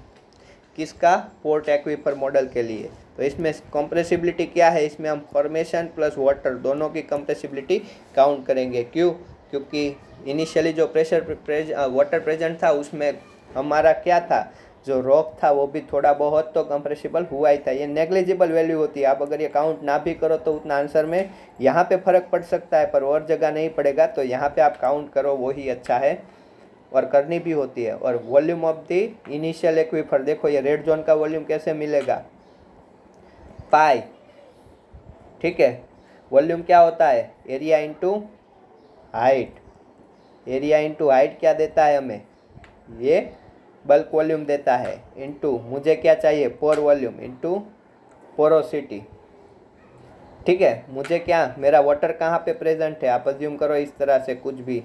किसका, पोर्ट एक्वीफर मॉडल के लिए। तो इसमें कंप्रेसिबिलिटी क्या है, इसमें हम फॉर्मेशन प्लस वाटर दोनों की कंप्रेसिबिलिटी काउंट करेंगे। क्यों, क्योंकि इनिशियली जो वाटर प्रेजेंट था उसमें हमारा क्या था, जो रॉक था वो भी थोड़ा बहुत तो कंप्रेसिबल हुआ ही था। ये नेग्लिजिबल वैल्यू होती है, आप अगर ये काउंट ना भी करो तो उतना आंसर में यहाँ पे फ़र्क पड़ सकता है, पर और जगह नहीं पड़ेगा। तो यहाँ पे आप काउंट करो वही अच्छा है, और करनी भी होती है। और volume of the initial aquifer, देखो ये रेड जोन का वॉल्यूम कैसे मिलेगा, पाई, ठीक है। वॉल्यूम क्या होता है, area into height. Area into height क्या देता है हमें, ये बल्क वॉल्यूम देता है, इंटू मुझे क्या चाहिए, पोर वॉल्यूम इंटू पोरोसिटी, ठीक है। मुझे क्या, मेरा वाटर कहाँ पे प्रेजेंट है, आप अज्यूम करो इस तरह से, कुछ भी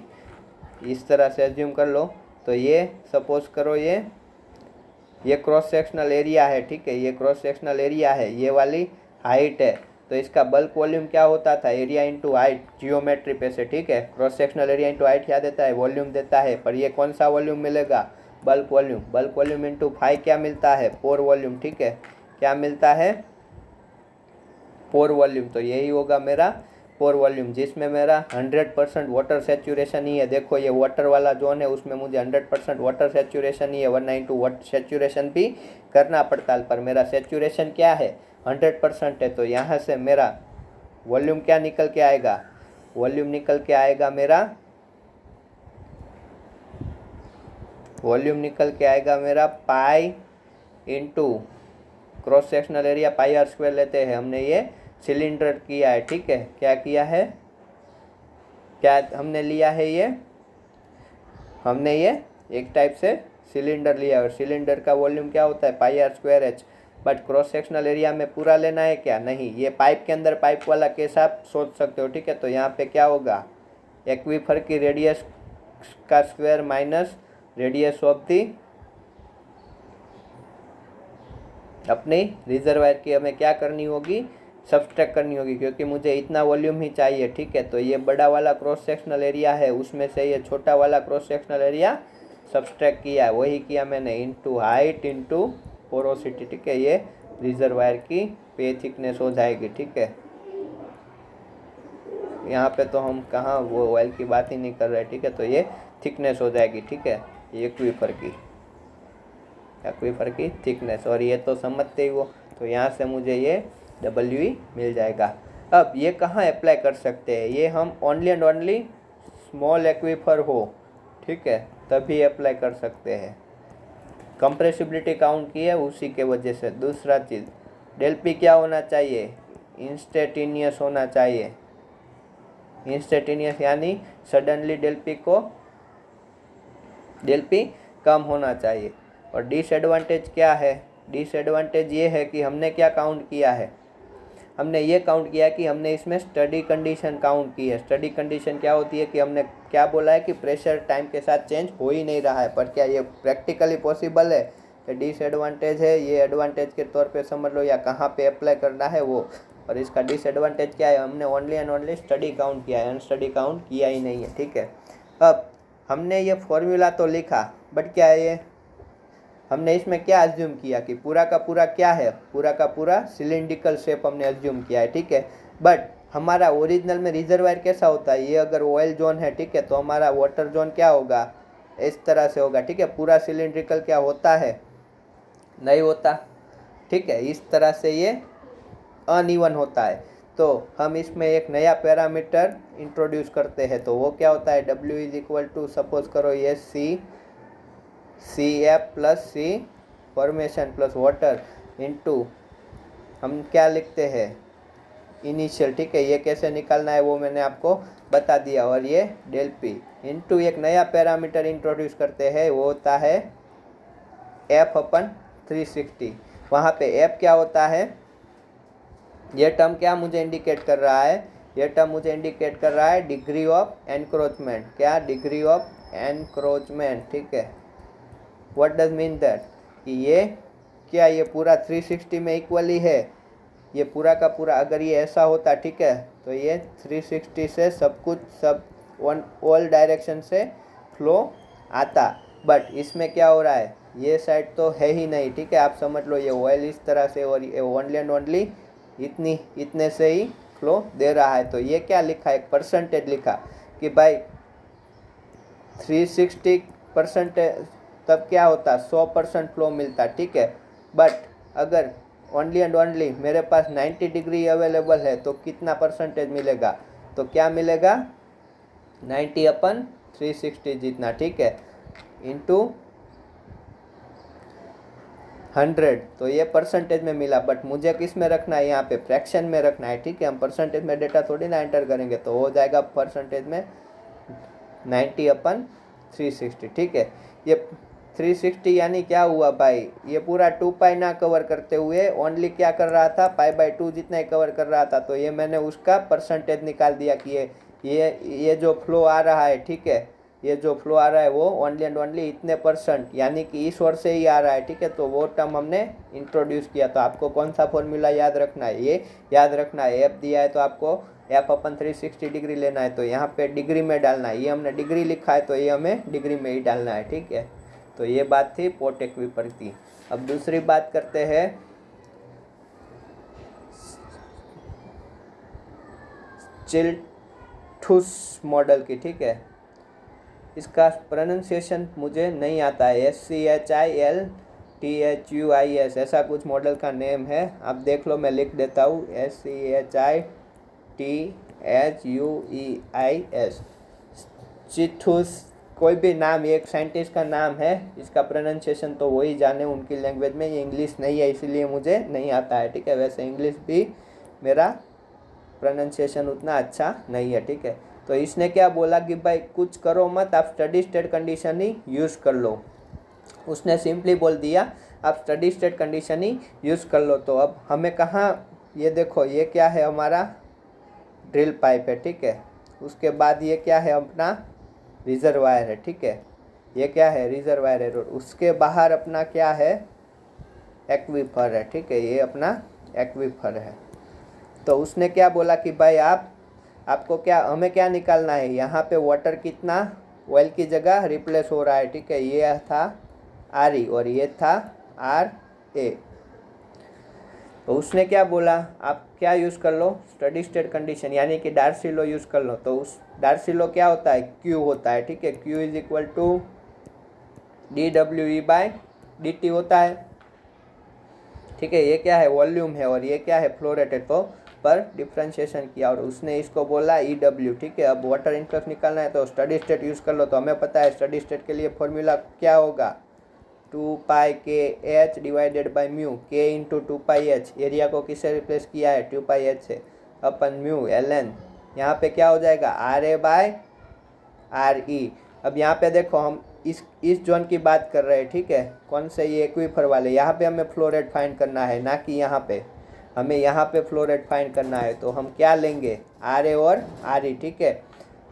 इस तरह से अज्यूम कर लो। तो ये सपोज करो ये क्रॉस सेक्शनल एरिया है, ठीक है, ये क्रॉस सेक्शनल एरिया है, ये वाली हाइट है। तो इसका बल्क वॉल्यूम क्या होता था, एरिया इंटू हाइट, जियोमेट्री पे से, ठीक है। Cross sectional area into height क्या देता है, वॉल्यूम देता है। पर ये कौन सा वॉल्यूम मिलेगा, bulk volume. Bulk volume into phi क्या मिलता है, पोर वॉल्यूम, ठीक है, क्या मिलता है, पोर वॉल्यूम। तो यही होगा मेरा पोर वॉल्यूम, जिसमें मेरा 100% वाटर सेचुरेशन ही है। देखो ये वाटर वाला जोन है, उसमें मुझे 100% वाटर सेचुरेशन ही है, वरना इंटू सेचुरेशन भी करना पड़ता है, पर मेरा सेचुरेशन क्या है, 100% है। तो यहाँ से मेरा वॉल्यूम क्या निकल के आएगा, वॉल्यूम निकल के आएगा मेरा, वॉल्यूम निकल के आएगा मेरा pi into cross sectional area, pi are square लेते हैं हमने, ये सिलेंडर किया है, ठीक है। क्या किया है, क्या हमने लिया है, ये हमने ये एक टाइप से सिलेंडर लिया, और सिलेंडर का वॉल्यूम क्या होता है, pi are square h. But cross sectional area में पूरा लेना है क्या, नहीं, ये पाइप के अंदर पाइप वाला केस आप सोच सकते हो, ठीक है। तो यहाँ पे क्या होगा, एक्वीफर की रेडियस का square minus radius of the अपनी रिजर्वायर की हमें क्या करनी होगी, सब्सट्रैक्ट करनी होगी, क्योंकि मुझे इतना वॉल्यूम ही चाहिए, ठीक है। तो ये बड़ा वाला क्रॉस सेक्शनल एरिया है, उसमें से ये छोटा वाला क्रॉस सेक्शनल एरिया सब्सट्रैक्ट किया है, वही किया मैंने, इंटू हाइट इंटू पोरोसिटी, ठीक है। ये रिजर्वायर की पे थिकनेस हो जाएगी, ठीक है। यहाँ पे तो हम कहाँ वो ऑयल की बात ही नहीं कर रहे, ठीक है। तो ये थिकनेस हो जाएगी, ठीक है, एक्वीफर की थिकनेस, और ये तो समझते ही वो। तो यहाँ से मुझे ये डब्ल्यू मिल जाएगा। अब ये कहाँ अप्लाई कर सकते हैं, ये हम only and only small aquifer हो, ठीक है, तभी अप्लाई कर सकते हैं। कंप्रेसिबिलिटी काउंट की है उसी के वजह से। दूसरा चीज़, डेल पी क्या होना चाहिए, इंस्टेंटेनियस होना चाहिए। इंस्टेंटेनियस यानी सडनली डेल पी कम होना चाहिए। और डिसएडवांटेज क्या है? डिसएडवांटेज ये है कि हमने क्या काउंट किया है, हमने ये काउंट किया कि हमने इसमें स्टडी कंडीशन काउंट की है। स्टडी कंडीशन क्या होती है कि हमने क्या बोला है कि प्रेशर टाइम के साथ चेंज हो ही नहीं रहा है, पर क्या ये प्रैक्टिकली पॉसिबल है? ये डिसएडवांटेज है, ये एडवांटेज के तौर पे समझ लो या कहाँ पे अप्लाई करना है वो। और इसका डिसएडवांटेज क्या है? हमने only and only study count किया है, अनस्टडी काउंट किया ही नहीं है, ठीक है। अब हमने ये फॉर्मूला तो लिखा, बट क्या है ये, हमने इसमें क्या अज्यूम किया कि पूरा का पूरा क्या है, पूरा का पूरा सिलिंड्रिकल शेप हमने अज्यूम किया है, ठीक है। बट हमारा ओरिजिनल में रिजर्वायर कैसा होता है? ये अगर ऑयल जोन है, ठीक है, तो हमारा वाटर जोन क्या होगा? इस तरह से होगा, ठीक है। पूरा सिलिंड्रिकल क्या होता है? नहीं होता, ठीक है। इस तरह से ये अनइवन होता है। तो हम इसमें एक नया पैरामीटर इंट्रोड्यूस करते हैं, तो वो क्या होता है? W is equal to, suppose करो ये C F plus C formation plus water into, हम क्या लिखते हैं? इनिशियल, ठीक है। ये कैसे निकालना है वो मैंने आपको बता दिया। और ये डेल पी इंटू एक नया पैरामीटर इंट्रोड्यूस करते हैं, वो होता है एफ अपन 360। वहाँ पे एफ क्या होता है? ये टर्म क्या मुझे इंडिकेट कर रहा है? ये टर्म मुझे इंडिकेट कर रहा है डिग्री ऑफ एनक्रोचमेंट। क्या? डिग्री ऑफ एनक्रोचमेंट, ठीक है। What does mean that? कि ये क्या, ये पूरा 360 में इक्वली है? ये पूरा का पूरा अगर ये ऐसा होता, ठीक है, तो ये 360 से सब कुछ सब ऑल डायरेक्शन से फ्लो आता। बट इसमें क्या हो रहा है? ये साइड तो है ही नहीं, ठीक है। आप समझ लो ये ऑयल इस तरह से और ये ओनली एंड ओनली इतने से ही फ्लो दे रहा है। तो ये क्या लिखा है? एक परसेंटेज लिखा कि भाई 360% तब क्या होता? 100% फ्लो मिलता, ठीक है। बट अगर ओनली एंड ओनली मेरे पास 90 डिग्री अवेलेबल है तो कितना परसेंटेज मिलेगा? तो क्या मिलेगा? 90/360 जितना, ठीक है, इंटू 100। तो ये परसेंटेज में मिला, बट मुझे किस में रखना है? यहाँ पे फ्रैक्शन में रखना है, ठीक है। हम परसेंटेज में डेटा थोड़ी ना एंटर करेंगे, तो हो जाएगा परसेंटेज में 90/360, ठीक है। ये 360 यानी क्या हुआ भाई? ये पूरा 2 पाई ना कवर करते हुए ओनली क्या कर रहा था? पाई/2 जितना ही कवर कर रहा था। तो ये मैंने उसका परसेंटेज निकाल दिया कि ये जो फ्लो आ रहा है, ठीक है, ये जो फ्लो आ रहा है वो ओनली एंड ओनली इतने परसेंट यानी कि इस ओर से ही आ रहा है, ठीक है। तो वो टर्म हमने इंट्रोड्यूस किया। तो आपको कौन सा फॉर्मूला याद रखना है? ये याद रखना है। एफ दिया है तो आपको एफ अपन 360 डिग्री लेना है, तो यहाँ पे डिग्री में डालना है। ये हमने डिग्री लिखा है तो ये हमें डिग्री में ही डालना है, ठीक है। तो ये बात थी पोर्ट एक्विपर की। अब दूसरी बात करते हैं चिल्टुस मॉडल की, ठीक है। इसका प्रोनाउंसिएशन मुझे नहीं आता है, SCHILTHUIS ऐसा कुछ मॉडल का नेम है। आप देख लो, मैं लिख देता हूँ SCHITHUEIS। चिथुस कोई भी नाम, ये एक साइंटिस्ट का नाम है। इसका प्रोनाउंसिएशन तो वही जाने उनकी लैंग्वेज में, ये इंग्लिश नहीं है इसीलिए मुझे नहीं आता है, ठीक है। वैसे इंग्लिश भी मेरा प्रोनाउंसिएशन उतना अच्छा नहीं है, ठीक है। तो इसने क्या बोला कि भाई कुछ करो मत, आप स्टडी स्टेट कंडीशन ही यूज़ कर लो। उसने सिंपली बोल दिया आप स्टडी स्टेट कंडीशन ही यूज़ कर लो। तो अब हमें कहाँ, ये देखो ये क्या है? हमारा ड्रिल पाइप है, ठीक है। उसके बाद ये क्या है? अपना रिजर्वायर है, ठीक है। ये क्या है? रिजर्वायर है। उसके बाहर अपना क्या है? एक्वीफर है, ठीक है। ये अपना एक्वीफर है। तो उसने क्या बोला कि भाई आपको क्या, हमें क्या निकालना है? यहाँ पे वाटर कितना ऑयल की जगह रिप्लेस हो रहा है, ठीक है। ये था RE और ये था RA। तो उसने क्या बोला? आप क्या यूज़ कर लो? स्टडी स्टेट कंडीशन यानी कि डार्सी लॉ यूज़ कर लो। तो उस डार्सी लॉ क्या होता है? Q होता है, ठीक है। Q is equal to dWe/dt होता है, ठीक है। ये क्या है? वॉल्यूम है और ये क्या है? फ्लो रेट है। तो पर डिफ्रेंशिएशन किया और उसने इसको बोला EW, ठीक है। अब वाटर इनफ्लक्स निकालना है तो स्टडी स्टेट यूज़ कर लो। तो हमें पता है स्टडी स्टेट के लिए फॉर्मूला क्या होगा? 2πkh divided by mu, k into 2πh। Area को किससे रिप्लेस किया है? 2πh से, अपन म्यू ln। यहाँ पे क्या हो जाएगा? RA/RE। अब यहाँ पे देखो, हम इस जोन की बात कर रहे हैं, ठीक है, कौन से, ये एक्वीफर वाले। यहाँ पे हमें फ्लो रेट फाइंड करना है, ना कि यहाँ पे। हमें यहाँ पे फ्लो रेट फाइंड करना है, तो हम क्या लेंगे, आर ए और आर ई, ठीक है।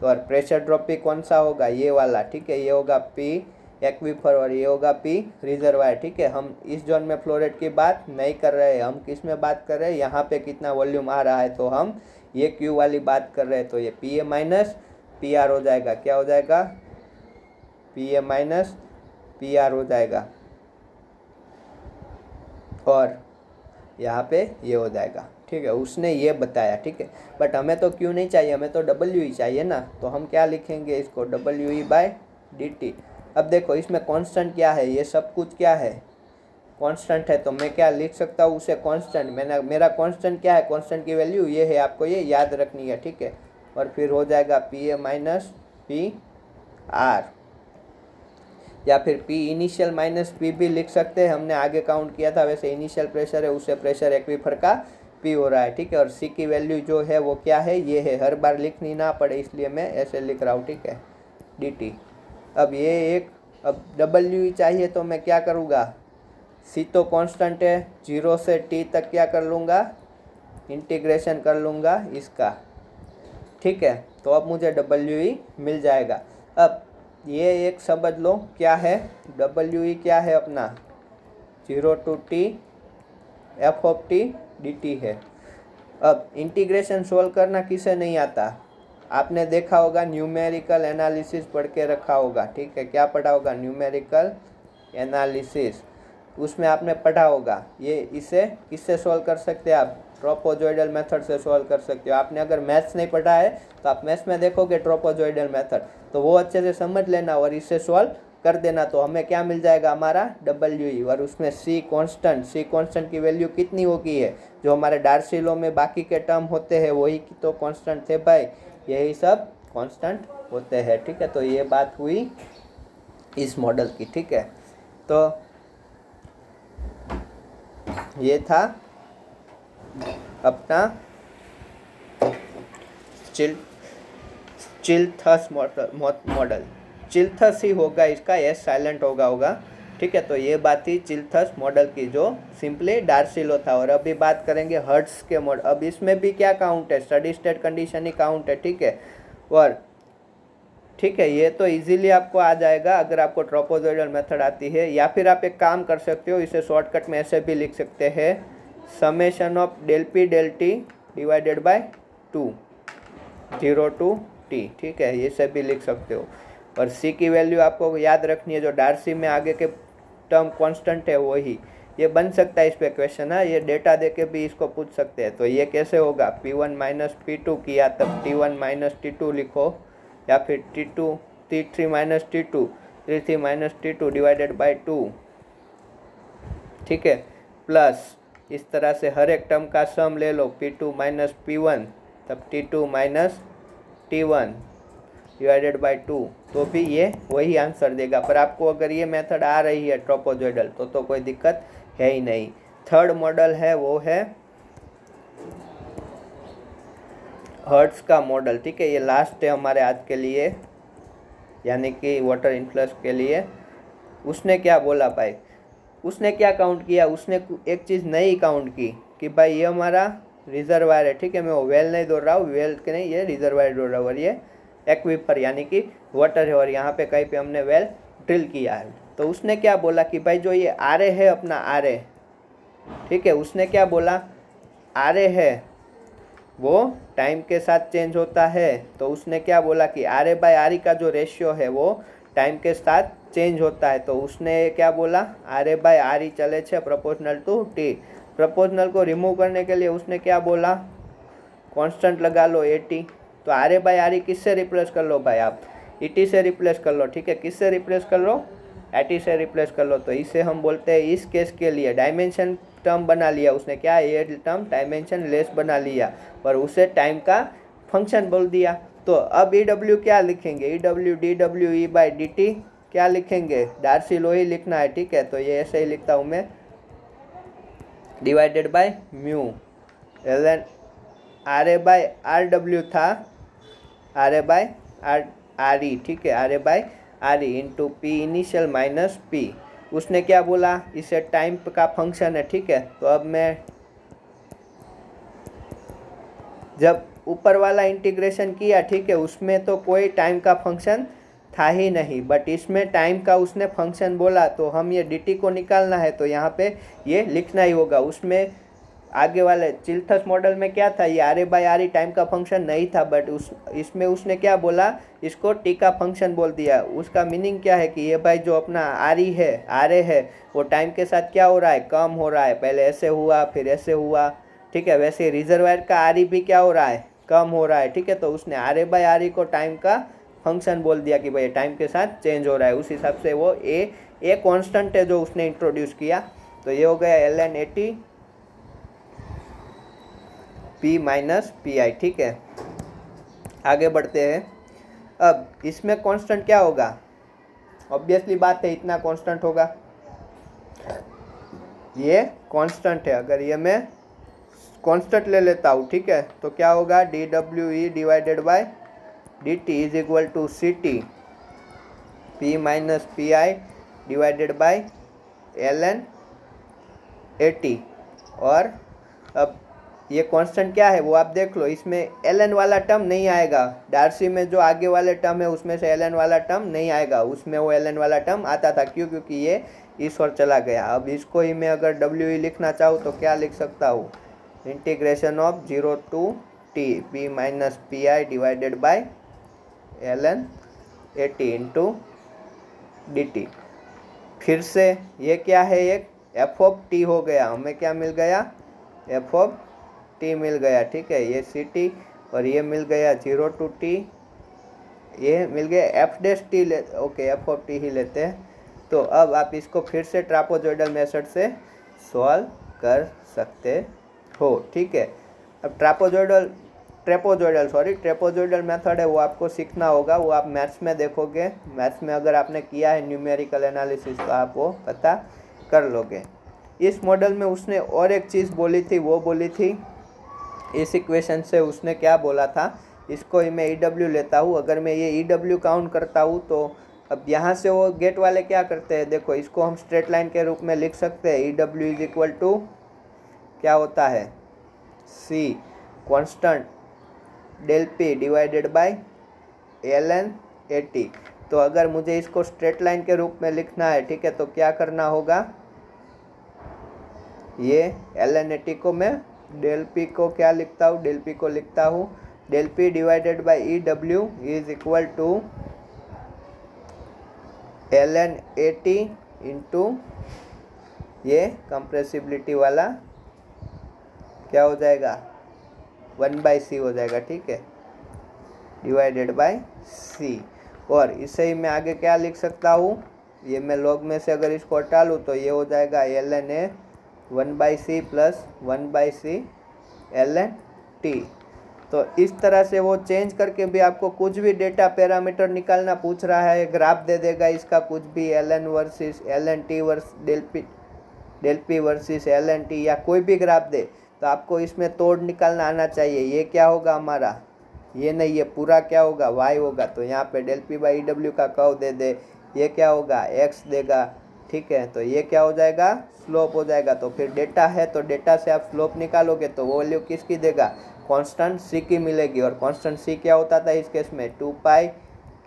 तो और प्रेशर ड्रॉप भी कौन सा होगा, ये वाला, ठीक है। ये होगा पी एक्वीफर और ये होगा पी रिजर्वायर, ठीक है। हम इस जोन में फ्लो रेट की बात नहीं कर रहे हैं, हम किस में बात कर रहे हैं, यहाँ पे कितना वॉल्यूम आ रहा है, तो हम ये क्यू वाली बात कर रहे हैं। तो ये P A minus P R हो जाएगा, क्या हो जाएगा, P A minus P R हो जाएगा, और यहाँ पे ये हो जाएगा, ठीक है। उसने ये बताया, ठीक है। बट हमें तो क्यू नहीं चाहिए, हमें तो डब्ल्यू ही चाहिए ना। तो हम क्या लिखेंगे इसको, W E bye D T. अब देखो इसमें कांस्टेंट क्या है, ये सब कुछ क्या है, कांस्टेंट है। तो मैं क्या लिख सकता हूँ उसे, कांस्टेंट। मेरा कांस्टेंट क्या है, कांस्टेंट की वैल्यू ये है, आपको ये याद रखनी है, ठीक है। और फिर हो जाएगा P A minus P R, या फिर पी इनिशियल माइनस पी भी लिख सकते हैं, हमने आगे काउंट किया था। वैसे इनिशियल प्रेशर है, उससे प्रेशर एक्वीफर का पी हो रहा है, ठीक है। और सी की वैल्यू जो है वो क्या है, ये है। हर बार लिखनी ना पड़े इसलिए मैं ऐसे लिख रहा हूँ, ठीक है, डी टी। अब ये एक, अब डब्ल्यू चाहिए तो मैं क्या करूँगा, सी तो कांस्टेंट है, 0 से टी तक क्या कर लूँगा, इंटीग्रेशन कर लूँगा इसका, ठीक है। तो अब मुझे डब्ल्यू ई मिल जाएगा। अब ये एक समझ लो क्या है, डब्ल्यू ई क्या है अपना, 0 to T F of T D T है। अब इंटीग्रेशन सोल्व करना किसे नहीं आता, आपने देखा होगा, न्यूमेरिकल एनालिसिस पढ़ के रखा होगा, ठीक है। क्या पढ़ा होगा, न्यूमेरिकल एनालिसिस, उसमें आपने पढ़ा होगा। ये इसे किससे सॉल्व कर सकते हैं आप, ट्रोपोजॉइडल मेथड से सॉल्व कर सकते हो। आपने अगर मैथ्स नहीं पढ़ा है तो आप मैथ्स में देखोगे ट्रोपोजॉइडल मेथड, तो वो अच्छे से समझ लेना और इससे सॉल्व कर देना। तो हमें क्या मिल जाएगा, हमारा डब्ल्यू ई। और उसमें सी कांस्टेंट की वैल्यू कितनी होगी है, जो हमारे डार्सी लॉ में बाकी के टर्म होते हैं वही तो कांस्टेंट थे भाई, यही सब कांस्टेंट होते हैं, ठीक है। तो ये बात हुई इस मॉडल की, ठीक है। तो ये था अपना चिल्थस मॉडल। चिल्थस ही होगा इसका, एस साइलेंट होगा, ठीक है। तो ये बात थी चिल्थस मॉडल की, जो सिंपली डार्सी लॉ था। और अभी बात करेंगे हर्ट्ज के मॉडल। अब इसमें भी क्या काउंट है, स्टडी स्टेट कंडीशन ही काउंट है, ठीक है। और ठीक है, ये तो इजीली आपको आ जाएगा अगर आपको ट्रोपोजॉइडल मेथड आती है। या फिर आप एक काम कर सकते हो, इसे शॉर्टकट में ऐसे भी लिख सकते हैं, summation of del P del T divided by 2, 0 to T, ठीक है, ये सब भी लिख सकते हो। और सी की वैल्यू आपको याद रखनी है, जो डार्सी में आगे के टर्म कांस्टेंट है वही। ये बन सकता है इस पे क्वेश्चन है, ये डेटा दे के भी इसको पूछ सकते हैं। तो ये कैसे होगा, P1 माइनस P2 किया तब T1 माइनस T2 लिखो, या फिर T3 minus T2, T3 minus T2 divided by 2, ठीक है। प्लस इस तरह से हर एक टर्म का सम ले लो, P2 माइनस P1 तब T2 minus T1 divided by 2, तो भी ये वही आंसर देगा। पर आपको अगर ये मेथड आ रही है ट्रोपोजॉइडल तो कोई दिक्कत है ही नहीं। थर्ड मॉडल है वो है हर्ट्ज का मॉडल, ठीक है। ये लास्ट है हमारे आज के लिए, यानी कि वाटर इन्फ्लक्स के लिए। उसने क्या बोला भाई, उसने क्या काउंट किया, उसने एक चीज़ नई काउंट की कि भाई ये हमारा रिजर्वायर है, ठीक है। मैं वो वेल नहीं दौड़ रहा हूँ, वेल के नहीं, ये रिजर्वायर दौड़ रहा हूँ, और ये एक्वीफर यानी कि वाटर है, और यहाँ पे कहीं पे हमने वेल ड्रिल किया है। तो उसने क्या बोला कि भाई जो ये आरे है अपना आरे, ठीक है, उसने क्या बोला, आरे है वो टाइम के साथ चेंज होता है। तो उसने क्या बोला कि R A by R E का जो रेशियो है वो टाइम के साथ चेंज होता है। तो उसने क्या बोला, R A by R E चले छे प्रोपोर्शनल टू टी। प्रोपोर्शनल को रिमूव करने के लिए उसने क्या बोला, कांस्टेंट लगा लो ए टी। तो R A by R E किससे रिप्लेस कर लो भाई, आप ई टी से रिप्लेस कर लो, ठीक है। किससे रिप्लेस कर लो, ए टी से रिप्लेस कर लो। तो इसे हम बोलते हैं, इस केस के लिए डायमेंशन टर्म बना लिया उसने, क्या ये टर्म डायमेंशन लेस बना लिया, पर उसे टाइम का फंक्शन बोल दिया। तो अब ई डब्ल्यू क्या लिखेंगे, E W D W E by D T क्या लिखेंगे, डार्सी लॉ ही लिखना है, ठीक है। तो ये ऐसे ही लिखता हूँ मैं, divided by mu l n r a by r डब्ल्यू था, r a by r e, ठीक है, r a by r e into p initial minus p. उसने क्या बोला, इसे टाइम का फंक्शन है, ठीक है। तो अब मैं जब ऊपर वाला इंटीग्रेशन किया, ठीक है, उसमें तो कोई टाइम का फंक्शन था ही नहीं, बट इसमें टाइम का उसने फंक्शन बोला, तो हम ये dt को निकालना है तो यहाँ पे ये लिखना ही होगा। उसमें आगे वाले चिल्थस मॉडल में क्या था, ये R A by R E time का फंक्शन नहीं था, बट इसमें उसने क्या बोला, इसको टी का फंक्शन बोल दिया। उसका मीनिंग क्या है कि ये भाई जो अपना आर ई है, आर ए है, वो टाइम के साथ क्या हो रहा है, कम हो रहा है। पहले ऐसे हुआ फिर ऐसे हुआ, ठीक है। वैसे रिजर्वायर का आर ई भी क्या हो रहा है, कम हो रहा है, ठीक है। तो उसने R A by R E को टाइम का फंक्शन बोल दिया कि भाई टाइम के साथ चेंज हो रहा है। उस हिसाब से वो ए कांस्टेंट है जो उसने इंट्रोड्यूस किया। तो ये हो गया L N A T P minus P I, ठीक है। आगे बढ़ते हैं। अब इसमें कांस्टेंट क्या होगा, ऑब्वियसली बात है इतना कांस्टेंट होगा, ये कांस्टेंट है। अगर ये मैं कांस्टेंट ले लेता हूँ, ठीक है, तो क्या होगा, D W E divided by D T is equal to C T P minus P I divided by L N A T. और अब ये कांस्टेंट क्या है वो आप देख लो, इसमें एल एन वाला टर्म नहीं आएगा। डार्सी में जो आगे वाले टर्म है उसमें से एल एन वाला टर्म नहीं आएगा, उसमें वो एल एन वाला टर्म आता था। क्यों, क्योंकि ये इस ओर चला गया। अब इसको ही मैं अगर डब्ल्यू ई लिखना चाहूँ तो क्या लिख सकता हूँ, integration of 0 to T P minus P I divided by L N A T into D T. फिर से ये क्या है, एक एफ ऑफ टी हो गया, हमें क्या मिल गया, एफ ऑफ टी मिल गया, ठीक है। ये सी टी और ये मिल गया 0 टू टी, ये मिल गया एफ डैश टी ले, ओके एफ ऑफ टी ही लेते हैं। तो अब आप इसको फिर से ट्रापोजॉइडल मेथड से सॉल्व कर सकते हो, ठीक है। अब ट्रेपोजॉइडल मेथड है वो आपको सीखना होगा, वो आप मैथ्स में देखोगे। मैथ्स में अगर आपने किया है न्यूमेरिकल एनालिसिस तो आप वो पता कर लोगे। इस मॉडल में उसने और एक चीज़ बोली थी, वो बोली थी इस इक्वेशन से उसने क्या बोला था, इसको ही मैं ई डब्ल्यू लेता हूँ। अगर मैं ये ई डब्ल्यू काउंट करता हूँ तो अब यहाँ से वो गेट वाले क्या करते हैं, देखो इसको हम स्ट्रेट लाइन के रूप में लिख सकते हैं। E W is equal to क्या होता है, c constant del P divided by l N A T. तो अगर मुझे इसको स्ट्रेट लाइन के रूप में लिखना है, ठीक है, तो क्या करना होगा, ये एल एन ए टी को मैं डेल पी को क्या लिखता हूँ, डेल पी को लिखता हूँ del P divided by E W is equal to L N A T into ये कंप्रेसिबिलिटी वाला क्या हो जाएगा, 1/c हो जाएगा, ठीक है, डिवाइडेड बाय c। और इसे ही मैं आगे क्या लिख सकता हूँ, ये मैं लॉग में से अगर इसको हटा लूँ तो ये हो जाएगा ln a 1/c plus 1/c ln t। तो इस तरह से वो चेंज करके भी आपको कुछ भी डेटा पैरामीटर निकालना पूछ रहा है, ग्राफ दे देगा इसका कुछ भी, ln versus ln t versus del P versus ln t या कोई भी ग्राफ दे, तो आपको इसमें तोड़ निकालना आना चाहिए। ये क्या होगा हमारा, ये नहीं, ये पूरा क्या होगा, y होगा। तो यहाँ पे डेल पी बाई डब्ल्यू का कर्व दे दे, ये क्या होगा, x देगा, ठीक है। तो ये क्या हो जाएगा, स्लोप हो जाएगा। तो फिर डेटा है तो डेटा से आप स्लोप निकालोगे तो वो वैल्यू किसकी देगा, कांस्टेंट c की मिलेगी। और कांस्टेंट c क्या होता था इस केस में, 2π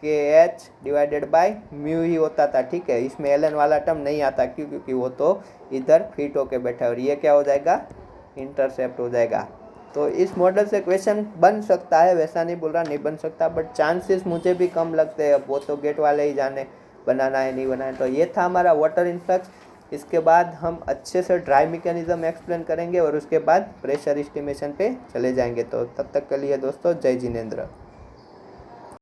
के एच डिवाइडेड बाय म्यू ही होता था, ठीक है। इसमें एल एन वाला टर्म नहीं आता, क्यों, क्योंकि वो तो इधर फिट होके बैठा है। और ये क्या हो जाएगा, इंटरसेप्ट हो जाएगा। तो इस मॉडल से क्वेश्चन बन सकता है, वैसा नहीं बोल रहा नहीं बन सकता, बट चांसेस मुझे भी कम लगते हैं। अब वो तो गेट वाले ही जाने बनाना है नहीं बनाना है। तो ये था हमारा वाटर इन्फ्लक्स। इसके बाद हम अच्छे से ड्राई मैकेनिज्म एक्सप्लेन करेंगे और उसके बाद प्रेशर एस्टिमेशन पे चले जाएंगे। तो तब तक के लिए दोस्तों जय जिनेंद्र।